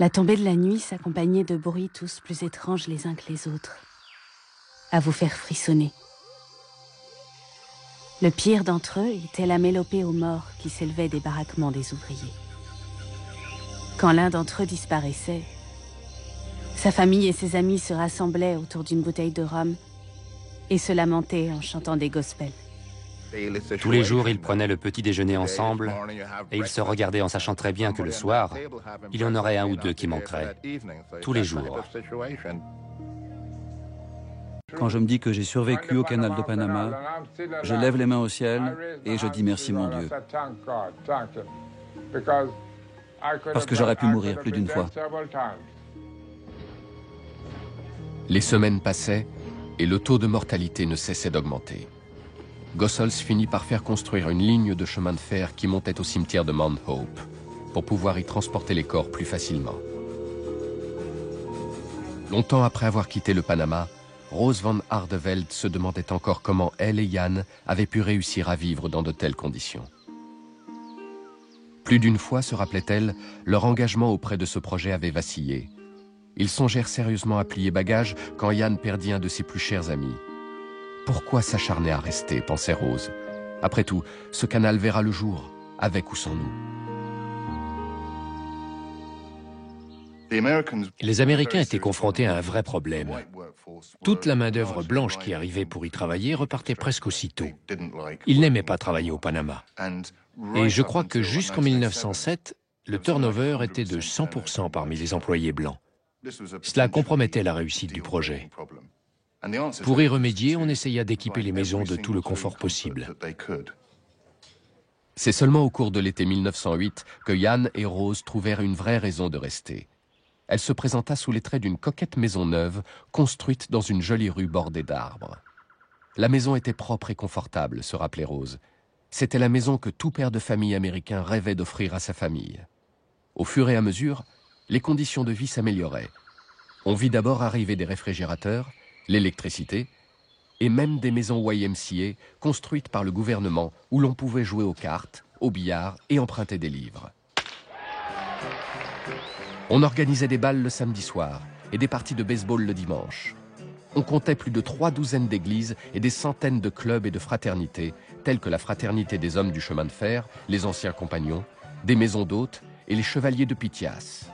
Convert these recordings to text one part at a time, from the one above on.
La tombée de la nuit s'accompagnait de bruits tous plus étranges les uns que les autres, à vous faire frissonner. Le pire d'entre eux était la mélopée aux morts qui s'élevait des baraquements des ouvriers. Quand l'un d'entre eux disparaissait, sa famille et ses amis se rassemblaient autour d'une bouteille de rhum et se lamentaient en chantant des gospels. Tous les jours, ils prenaient le petit déjeuner ensemble et ils se regardaient en sachant très bien que le soir, il y en aurait un ou deux qui manqueraient. Tous les jours. Quand je me dis que j'ai survécu au canal de Panama, je lève les mains au ciel et je dis merci mon Dieu. Parce que j'aurais pu mourir plus d'une fois. Les semaines passaient et le taux de mortalité ne cessait d'augmenter. Gossels finit par faire construire une ligne de chemin de fer qui montait au cimetière de Mount Hope pour pouvoir y transporter les corps plus facilement. Longtemps après avoir quitté le Panama, Rose van Hardeveld se demandait encore comment elle et Jan avaient pu réussir à vivre dans de telles conditions. Plus d'une fois, se rappelait-elle, leur engagement auprès de ce projet avait vacillé. Ils songèrent sérieusement à plier bagages quand Jan perdit un de ses plus chers amis. Pourquoi s'acharner à rester, pensait Rose. Après tout, ce canal verra le jour, avec ou sans nous. Les Américains étaient confrontés à un vrai problème. Toute la main-d'œuvre blanche qui arrivait pour y travailler repartait presque aussitôt. Ils n'aimaient pas travailler au Panama. Et je crois que jusqu'en 1907, le turnover était de 100% parmi les employés blancs. Cela compromettait la réussite du projet. Pour y remédier, on essaya d'équiper les maisons de tout le confort possible. C'est seulement au cours de l'été 1908 que Jan et Rose trouvèrent une vraie raison de rester. Elle se présenta sous les traits d'une coquette maison neuve, construite dans une jolie rue bordée d'arbres. La maison était propre et confortable, se rappelait Rose. C'était la maison que tout père de famille américain rêvait d'offrir à sa famille. Au fur et à mesure, les conditions de vie s'amélioraient. On vit d'abord arriver des réfrigérateurs, l'électricité, et même des maisons YMCA construites par le gouvernement où l'on pouvait jouer aux cartes, au billard et emprunter des livres. On organisait des bals le samedi soir et des parties de baseball le dimanche. On comptait plus de 3 douzaines d'églises et des centaines de clubs et de fraternités, telles que la Fraternité des Hommes du Chemin de Fer, les Anciens Compagnons, des maisons d'hôtes et les Chevaliers de Pythias.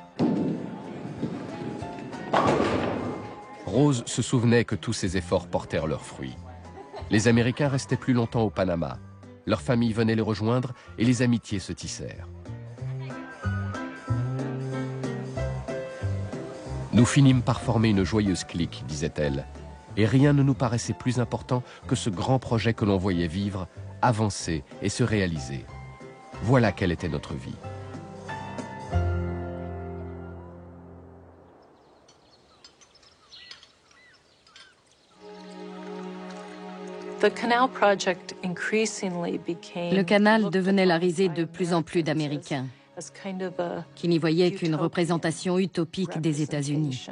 Rose se souvenait que tous ces efforts portèrent leurs fruits. Les Américains restaient plus longtemps au Panama. Leurs familles venaient les rejoindre et les amitiés se tissèrent. Nous finîmes par former une joyeuse clique, disait-elle, et rien ne nous paraissait plus important que ce grand projet que l'on voyait vivre, avancer et se réaliser. Voilà quelle était notre vie. Le canal devenait la risée de plus en plus d'Américains, qui n'y voyaient qu'une représentation utopique des États-Unis.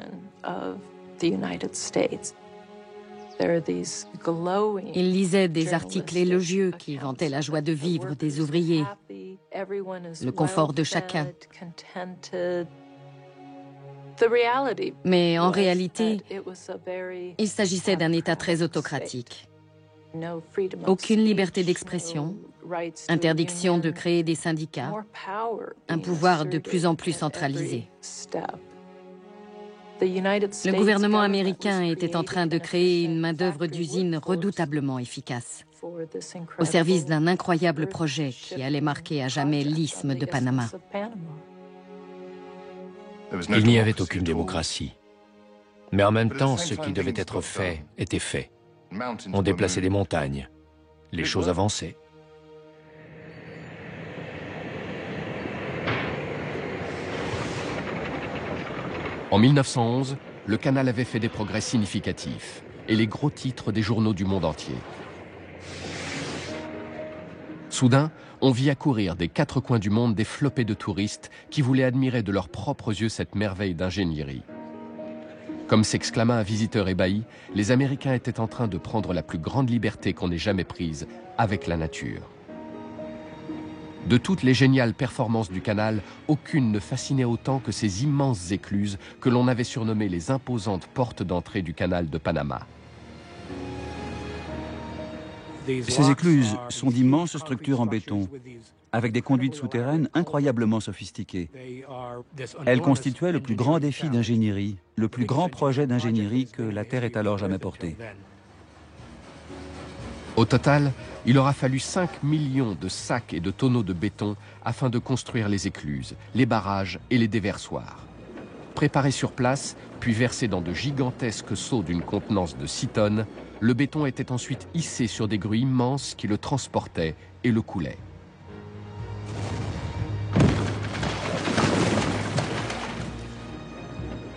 Ils lisaient des articles élogieux qui vantaient la joie de vivre des ouvriers, le confort de chacun. Mais en réalité, il s'agissait d'un État très autocratique. Aucune liberté d'expression, interdiction de créer des syndicats, un pouvoir de plus en plus centralisé. Le gouvernement américain était en train de créer une main-d'œuvre d'usine redoutablement efficace, au service d'un incroyable projet qui allait marquer à jamais l'isthme de Panama. Il n'y avait aucune démocratie. Mais en même temps, ce qui devait être fait était fait. On déplaçait des montagnes. Les choses avançaient. En 1911, le canal avait fait des progrès significatifs et les gros titres des journaux du monde entier. Soudain, on vit accourir des 4 coins du monde des flopées de touristes qui voulaient admirer de leurs propres yeux cette merveille d'ingénierie. Comme s'exclama un visiteur ébahi, les Américains étaient en train de prendre la plus grande liberté qu'on ait jamais prise avec la nature. De toutes les géniales performances du canal, aucune ne fascinait autant que ces immenses écluses que l'on avait surnommées les imposantes portes d'entrée du canal de Panama. Ces écluses sont d'immenses structures en béton, avec des conduites souterraines incroyablement sophistiquées. Elles constituaient le plus grand défi d'ingénierie, le plus grand projet d'ingénierie que la Terre ait alors jamais porté. Au total, il aura fallu 5 millions de sacs et de tonneaux de béton afin de construire les écluses, les barrages et les déversoirs. Préparé sur place, puis versé dans de gigantesques seaux d'une contenance de 6 tonnes, le béton était ensuite hissé sur des grues immenses qui le transportaient et le coulaient.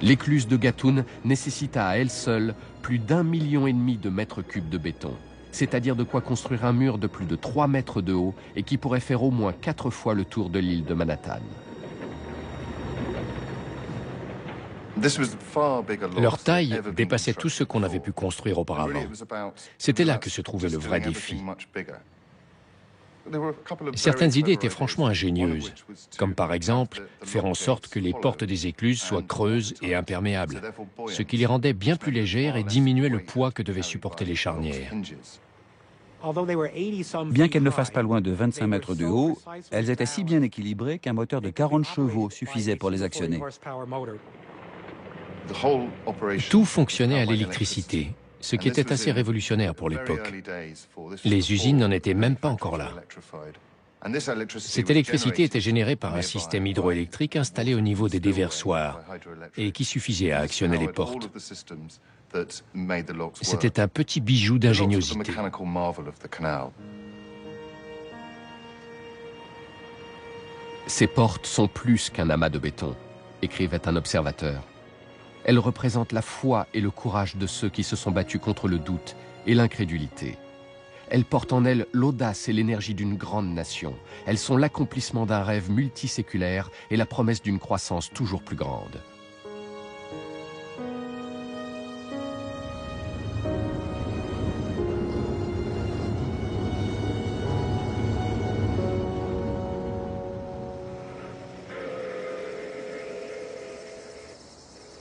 L'écluse de Gatun nécessita à elle seule plus d'1,5 million de mètres cubes de béton, c'est-à-dire de quoi construire un mur de plus de 3 mètres de haut et qui pourrait faire au moins 4 fois le tour de l'île de Manhattan. Leur taille dépassait tout ce qu'on avait pu construire auparavant. C'était là que se trouvait le vrai défi. Certaines idées étaient franchement ingénieuses, comme par exemple faire en sorte que les portes des écluses soient creuses et imperméables, ce qui les rendait bien plus légères et diminuait le poids que devaient supporter les charnières. Bien qu'elles ne fassent pas loin de 25 mètres de haut, elles étaient si bien équilibrées qu'un moteur de 40 chevaux suffisait pour les actionner. Tout fonctionnait à l'électricité, ce qui était assez révolutionnaire pour l'époque. Les usines n'en étaient même pas encore là. Cette électricité était générée par un système hydroélectrique installé au niveau des déversoirs et qui suffisait à actionner les portes. C'était un petit bijou d'ingéniosité. Ces portes sont plus qu'un amas de béton, écrivait un observateur. Elles représentent la foi et le courage de ceux qui se sont battus contre le doute et l'incrédulité. Elles portent en elles l'audace et l'énergie d'une grande nation. Elles sont l'accomplissement d'un rêve multiséculaire et la promesse d'une croissance toujours plus grande.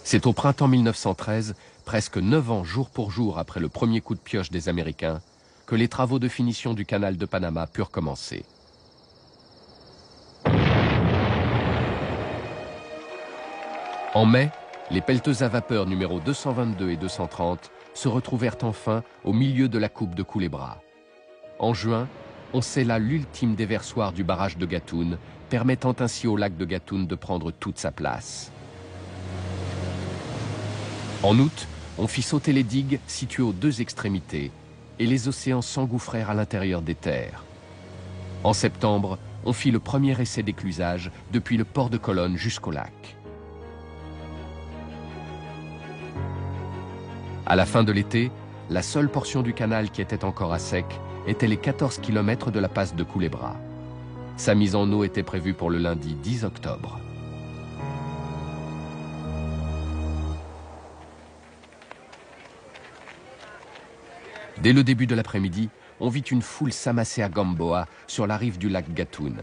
C'est au printemps 1913, presque 9 ans jour pour jour après le premier coup de pioche des Américains, que les travaux de finition du canal de Panama purent commencer. En mai, les pelleteuses à vapeur numéro 222 et 230 se retrouvèrent enfin au milieu de la coupe de Culebra. En juin, on scella l'ultime déversoir du barrage de Gatun, permettant ainsi au lac de Gatun de prendre toute sa place. En août, on fit sauter les digues situées aux deux extrémités et les océans s'engouffrèrent à l'intérieur des terres. En septembre, on fit le premier essai d'éclusage depuis le port de Colonne jusqu'au lac. À la fin de l'été, la seule portion du canal qui était encore à sec était les 14 km de la passe de Culebra. Sa mise en eau était prévue pour le lundi 10 octobre. Dès le début de l'après-midi, on vit une foule s'amasser à Gamboa, sur la rive du lac Gatun.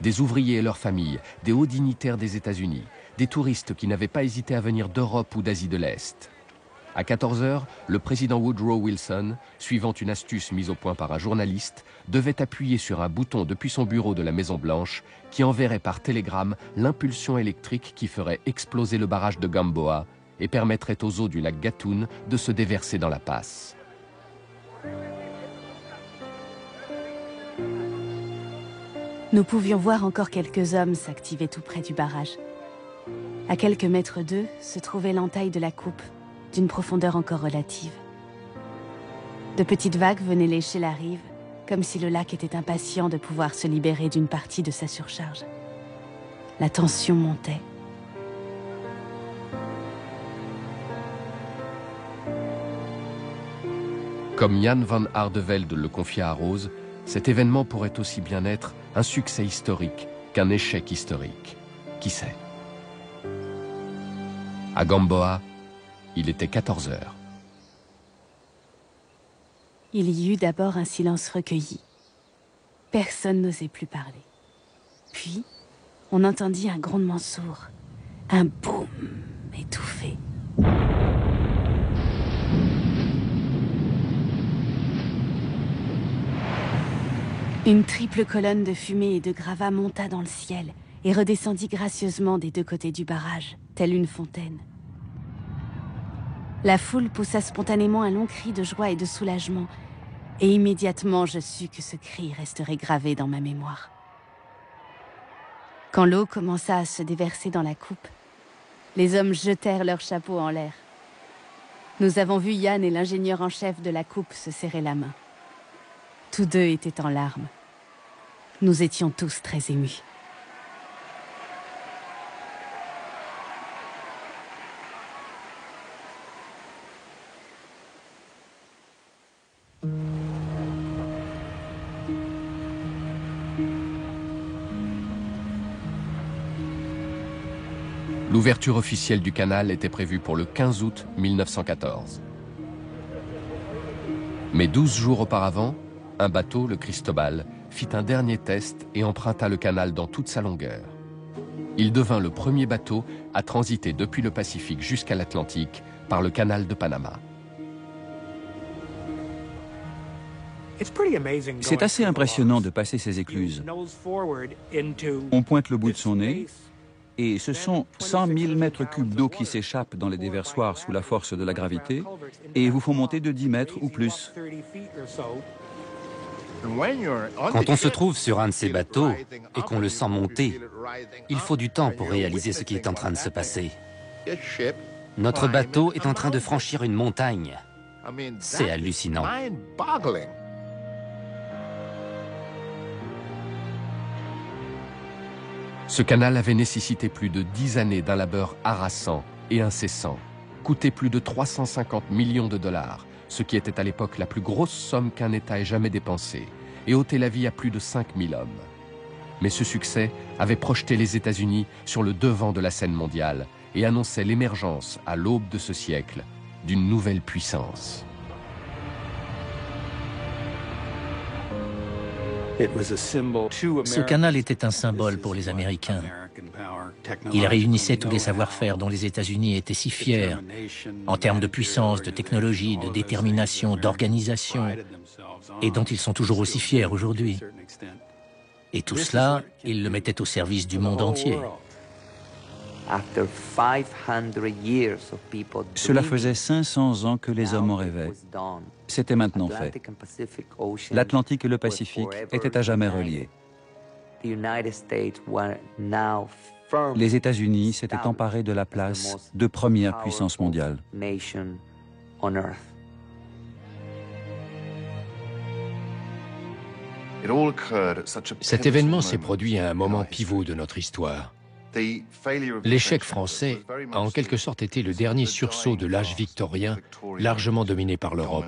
Des ouvriers et leurs familles, des hauts dignitaires des États-Unis, des touristes qui n'avaient pas hésité à venir d'Europe ou d'Asie de l'Est. À 14 h, le président Woodrow Wilson, suivant une astuce mise au point par un journaliste, devait appuyer sur un bouton depuis son bureau de la Maison-Blanche qui enverrait par télégramme l'impulsion électrique qui ferait exploser le barrage de Gamboa et permettrait aux eaux du lac Gatun de se déverser dans la passe. Nous pouvions voir encore quelques hommes s'activer tout près du barrage. À quelques mètres d'eux se trouvait l'entaille de la coupe, d'une profondeur encore relative. De petites vagues venaient lécher la rive, comme si le lac était impatient de pouvoir se libérer d'une partie de sa surcharge. La tension montait. Comme Jan van Hardevelde le confia à Rose, cet événement pourrait aussi bien être un succès historique qu'un échec historique. Qui sait? À Gamboa, il était 14 h. Il y eut d'abord un silence recueilli. Personne n'osait plus parler. Puis, on entendit un grondement sourd, un boum étouffé. Une triple colonne de fumée et de gravats monta dans le ciel et redescendit gracieusement des deux côtés du barrage, telle une fontaine. La foule poussa spontanément un long cri de joie et de soulagement, et immédiatement je sus que ce cri resterait gravé dans ma mémoire. Quand l'eau commença à se déverser dans la coupe, les hommes jetèrent leurs chapeaux en l'air. Nous avons vu Yann et l'ingénieur en chef de la coupe se serrer la main. Tous deux étaient en larmes. Nous étions tous très émus. L'ouverture officielle du canal était prévue pour le 15 août 1914. Mais 12 jours auparavant, un bateau, le Cristobal, fit un dernier test et emprunta le canal dans toute sa longueur. Il devint le premier bateau à transiter depuis le Pacifique jusqu'à l'Atlantique par le canal de Panama. C'est assez impressionnant de passer ces écluses. On pointe le bout de son nez, et ce sont 100 000 mètres cubes d'eau qui s'échappent dans les déversoirs sous la force de la gravité et vous font monter de 10 mètres ou plus. Quand on se trouve sur un de ces bateaux et qu'on le sent monter, il faut du temps pour réaliser ce qui est en train de se passer. Notre bateau est en train de franchir une montagne. C'est hallucinant. Ce canal avait nécessité plus de 10 années d'un labeur harassant et incessant, coûté plus de 350 millions de dollars, ce qui était à l'époque la plus grosse somme qu'un État ait jamais dépensée, et ôté la vie à plus de 5000 hommes. Mais ce succès avait projeté les États-Unis sur le devant de la scène mondiale et annonçait l'émergence, à l'aube de ce siècle, d'une nouvelle puissance. Ce canal était un symbole pour les Américains. Il réunissait tous les savoir-faire dont les États-Unis étaient si fiers, en termes de puissance, de technologie, de détermination, d'organisation, et dont ils sont toujours aussi fiers aujourd'hui. Et tout cela, ils le mettaient au service du monde entier. Cela faisait 500 ans que les hommes en rêvaient. C'était maintenant fait. L'Atlantique et le Pacifique étaient à jamais reliés. Les États-Unis s'étaient emparés de la place de première puissance mondiale. Cet événement s'est produit à un moment pivot de notre histoire. L'échec français a en quelque sorte été le dernier sursaut de l'âge victorien, largement dominé par l'Europe.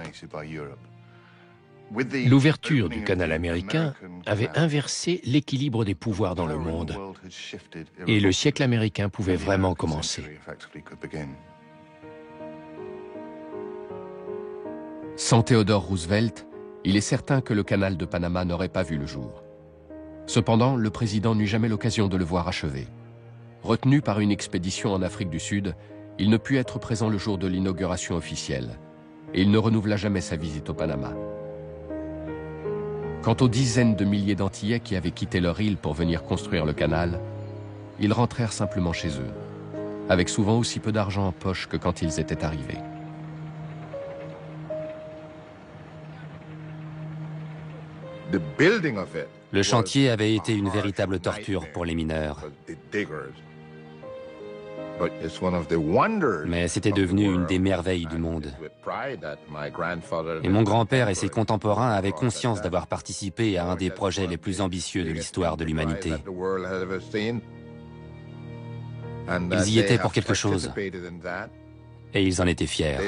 L'ouverture du canal américain avait inversé l'équilibre des pouvoirs dans le monde, et le siècle américain pouvait vraiment commencer. Sans Theodore Roosevelt, il est certain que le canal de Panama n'aurait pas vu le jour. Cependant, le président n'eut jamais l'occasion de le voir achevé. Retenu par une expédition en Afrique du Sud, il ne put être présent le jour de l'inauguration officielle, et il ne renouvela jamais sa visite au Panama. Quant aux dizaines de milliers d'Antillais qui avaient quitté leur île pour venir construire le canal, ils rentrèrent simplement chez eux, avec souvent aussi peu d'argent en poche que quand ils étaient arrivés. Le chantier avait été une véritable torture pour les mineurs. Mais c'était devenu une des merveilles du monde. Et mon grand-père et ses contemporains avaient conscience d'avoir participé à un des projets les plus ambitieux de l'histoire de l'humanité. Ils y étaient pour quelque chose, et ils en étaient fiers.